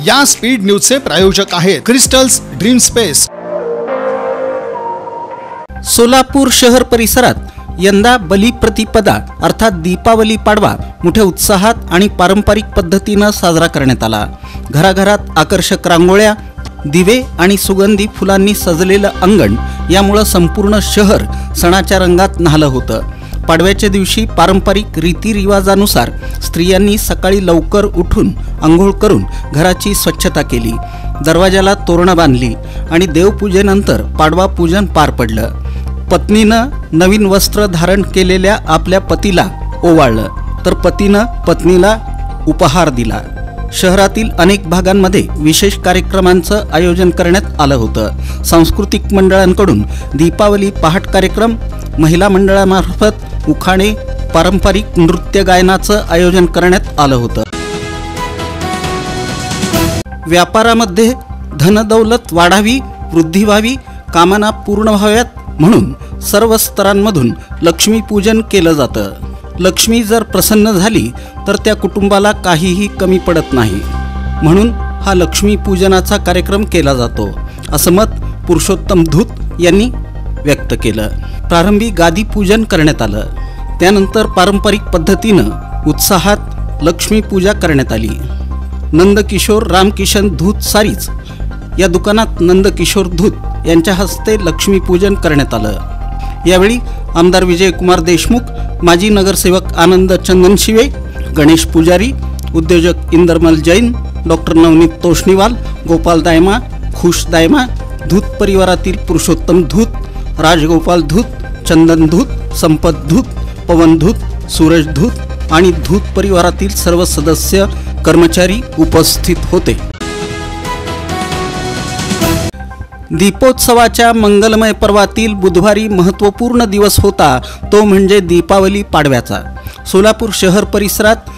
या स्पीड न्यूजचे प्रायोजक आहेत क्रिस्टल्स ड्रीम स्पेस। सोलापूर शहर परिसरात यंदा बलिप्रतिपदा अर्थात दीपावली पाडवा मोठ्या उत्साहात आणि पारंपरिक पद्धतीने साजरा करण्यात आला। घराघरात आकर्षक रांगोळ्या, दिवे आणि सुगंधी फुलांनी सजलेलं अंगण यामुळे संपूर्ण शहर सणाच्या रंगात न्हालं होतं। पाडव्याच्या दिवशी पारंपरिक रीतिरिवाजानुसार स्त्रियांनी सकाळी लवकर उठून अंघोळ करून घराची स्वच्छता केली, दरवाजाला तोरणं बांधली आणि देवपूजेनंतर पाडवा पूजन पार पडलं। पत्नीनं नवीन वस्त्र धारण केलेल्या आपल्या पतीला ओवाळलं तर पतीनं पत्नीला उपहार दिला। शहरातील अनेक भागांमध्ये विशेष कार्यक्रमांचं आयोजन करण्यात आलं होतं। सांस्कृतिक मंडळांकडून दीपावली पहाट कार्यक्रम, महिला मंडळामार्फत उखाणे, पारंपरिक नृत्य गायनाचं आयोजन करण्यात आलं होतं। व्यापारामध्ये धनदौलत वाढावी, वृद्धी व्हावी, कामना पूर्ण व्हाव्यात म्हणून सर्व स्तरांमधून लक्ष्मी पूजन केलं जातं। लक्ष्मी जर प्रसन्न झाली तर त्या कुटुंबाला काहीही कमी पडत नाही, म्हणून हा लक्ष्मी पूजनाचा कार्यक्रम केला जातो, असं मत पुरुषोत्तम धूत यांनी व्यक्त केलं। प्रारंभी गादी पूजन करण्यात आलं, त्यानंतर पारंपरिक पद्धतीनं उत्साहात लक्ष्मी पूजा करण्यात आली। नंदकिशोर रामकिशन धूत सारीच या दुकानात नंदकिशोर धूत यांच्या हस्ते लक्ष्मी पूजन करण्यात आलं। यावेळी आमदार विजयकुमार देशमुख, माजी नगरसेवक आनंद चंदनशिवे, गणेश पुजारी, उद्योजक इंदरमल जैन, डॉक्टर नवनीत तोष्णीवाल, गोपाल दायमा, खुश दायमा, धूत परिवारातील पुरुषोत्तम धूत, राजगोपाल धूत, चंदन धूत, संपत धूत, पवन धूत, सूरज धूत आणि धूत परिवारातील सर्व सदस्य कर्मचारी उपस्थित होते। दीपोत्सवाच्या मंगलमय पर्वातील बुधवारी महत्त्वपूर्ण दिवस होता तो म्हणजे दीपावली पाडव्याचा। सोलापूर शहर परिसरात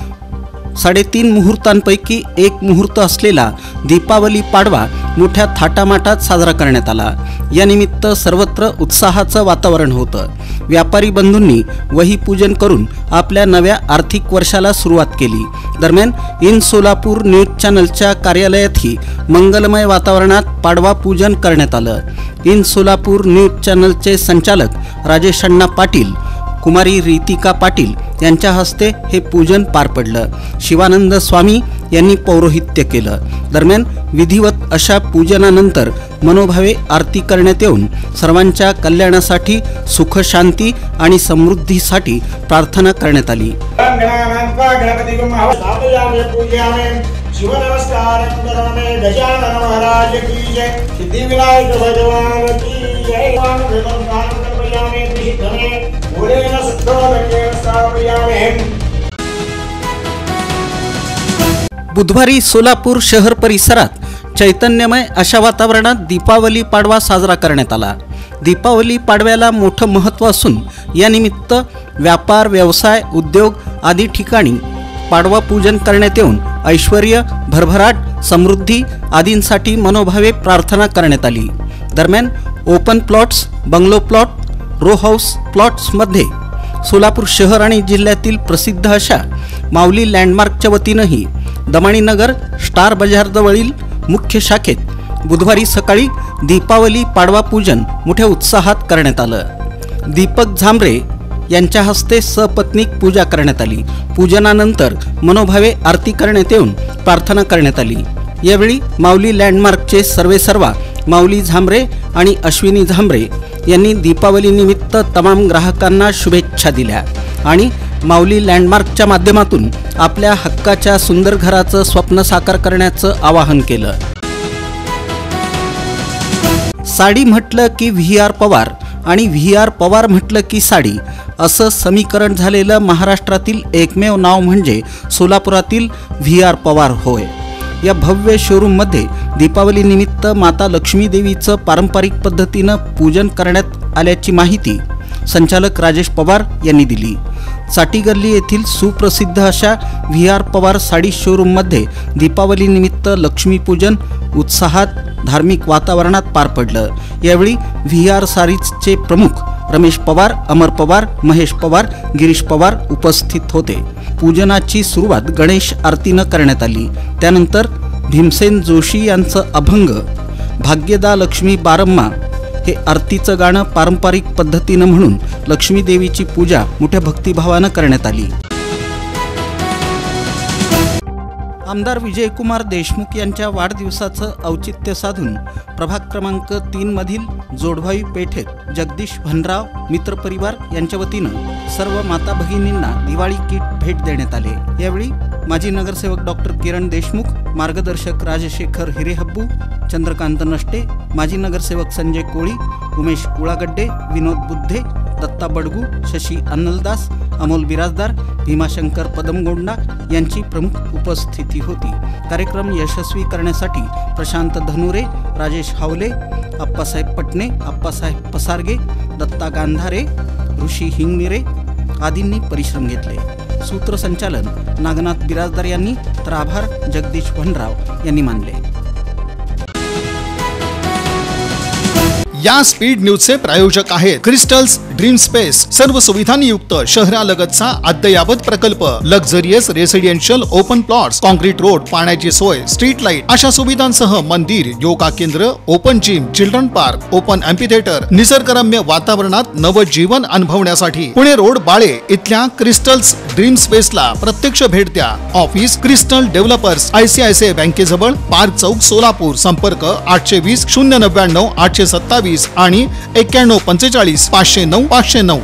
3.5 मुहूर्तांपैकी एक मुहूर्त असलेला दीपावली पाडवा मोठ्या थाटामाटात साजरा करण्यात आला। या निमित्त सर्वत्र उत्साहाचं वातावरण होतं। व्यापारी बंधूंनी वही पूजन करून आपल्या नव्या आर्थिक वर्षाला सुरुवात केली। दरम्यान इन सोलापूर न्यूज चॅनलच्या कार्यालयातही मंगलमय वातावरणात पाडवा पूजन करण्यात आलं। इन सोलापूर न्यूज चॅनलचे संचालक राजेश अण्णा पाटील, कुमारी रितिका पाटील यांच्या हस्ते हे पूजन पार पडलं। शिवानंद स्वामी यांनी पौरोहित्य केलं। दरम्यान विधिवत अशा पूजनानंतर मनोभावे आरती करण्यात येऊन सर्वांच्या कल्याणासाठी, सुख शांती आणि समृद्धीसाठी प्रार्थना करण्यात आली। बुधवारी सोलापूर शहर परिसरात चैतन्यमय अशा वातावरणात दीपावली पाडवा साजरा करण्यात आला। दीपावली पाडव्याला मोठं महत्त्व असून या निमित्त व्यापार, व्यवसाय, उद्योग आदी ठिकाणी पाडवा पूजन करण्यात येऊन ऐश्वर्य, भरभराट, समृद्धी आदींसाठी मनोभावे प्रार्थना करण्यात आली। दरम्यान open plots, bungalow plot, row house प्लॉट्समध्ये सोलापूर शहर आणि जिल्ह्यातील प्रसिद्ध अशा माऊली लँडमार्कच्या वतीनंही दमाणीनगर स्टार बाजारजवळील मुख्य शाखेत बुधवारी सकाळी दीपावली पाडवा पूजन मोठ्या उत्साहात करण्यात आलं। दीपक झांबरे यांच्या हस्ते सपत्नीक पूजा करण्यात आली। पूजनानंतर मनोभावे आरती करण्यात येऊन प्रार्थना करण्यात आली। यावेळी माऊली लँडमार्कचे सर्वेसर्वा माऊली झांबरे आणि अश्विनी झांबरे यांनी दीपावली निमित्त तमाम ग्राहकांना शुभेच्छा दिल्या आणि माऊली लँडमार्कच्या माध्यमातून आपल्या हक्काच्या सुंदर घराचं स्वप्न साकार करण्याचं आवाहन केलं। साडी म्हटलं की व्ही.आर. पवार आणि व्ही.आर. पवार म्हटलं की साडी असं समीकरण झालेलं महाराष्ट्रातील एकमेव नाव म्हणजे सोलापुरातील व्ही.आर. पवार होय। या भव्य शोरूममध्ये दीपावली निमित्त माता लक्ष्मी देवीचं पारंपरिक पद्धतीनं पूजन करण्यात आल्याची माहिती संचालक राजेश पवार यांनी दिली। चाटीगल्ली येथील सुप्रसिद्ध अशा व्ही.आर. पवार साडी शोरूममध्ये दीपावली निमित्त लक्ष्मीपूजन उत्साहात धार्मिक वातावरणात पार पडलं। यावेळी व्ही.आर. सारीजचे प्रमुख रमेश पवार, अमर पवार, महेश पवार, गिरीश पवार उपस्थित होते। पूजनाची सुरुवात गणेश आरतीनं करण्यात आली। त्यानंतर भीमसेन जोशी यांचं अभंग भाग्यदा लक्ष्मी बारम्मा हे आरतीचं गाणं पारंपरिक पद्धतीनं म्हणून लक्ष्मी देवीची पूजा मोठ्या भक्तिभावानं करण्यात आली। आमदार विजयकुमार देशमुख यांच्या वाढदिवसाचं औचित्य साधून प्रभाग क्रमांक 3 मधील जोडभाई पेठेत जगदीश भनराव मित्र परिवार यांच्या वतीनं सर्व माता भगिनींना दिवाळी किट भेट देण्यात आले। यावेळी माजी नगरसेवक डॉक्टर किरण देशमुख, मार्गदर्शक राजशेखर हिरेहब्बू, चंद्रकांत नष्टे, माजी नगरसेवक संजय कोळी, उमेश कुळागड्डे, विनोद बुद्धे, दत्ता बडगू, शशी अन्नलदास, अमोल बिराजदार, भीमाशंकर पदमगोंडा यांची प्रमुख उपस्थिती होती। कार्यक्रम यशस्वी करण्यासाठी प्रशांत धनुरे, राजेश हावले, आप्पासाहेब पटणे, आप्पासाहेब पसारगे, दत्ता गांधारे, ऋषी हिंगमिरे आदींनी परिश्रम घेतले। सूत्रसंचालन नागनाथ बिराजदार यांनी तर आभार जगदीश भनराव यांनी मानले। या स्पीड न्यूजचे प्रायोजक आहेत क्रिस्टल्स ड्रीम स्पेस। सर्व सुविधांनी युक्त शहरालगतचा अद्ययावत प्रकल्प, luxurious residential open plots, concrete road, पाण्याची सोय, स्ट्रीट लाईट अशा सुविधांसह मंदिर, योगा केंद्र, open gym, children park, open amphitheatre, निसर्गरम्य वातावरणात नवजीवन अनुभवण्यासाठी पुणे रोड बाळे इथल्या क्रिस्टल्स ड्रीम स्पेसला प्रत्यक्ष भेट द्या। ऑफिस क्रिस्टल डेव्हलपर्स, ICICI बँकेजवळ, पार्क चौक, सोलापूर। संपर्क 820 099 827 आणि 91 45 509 509।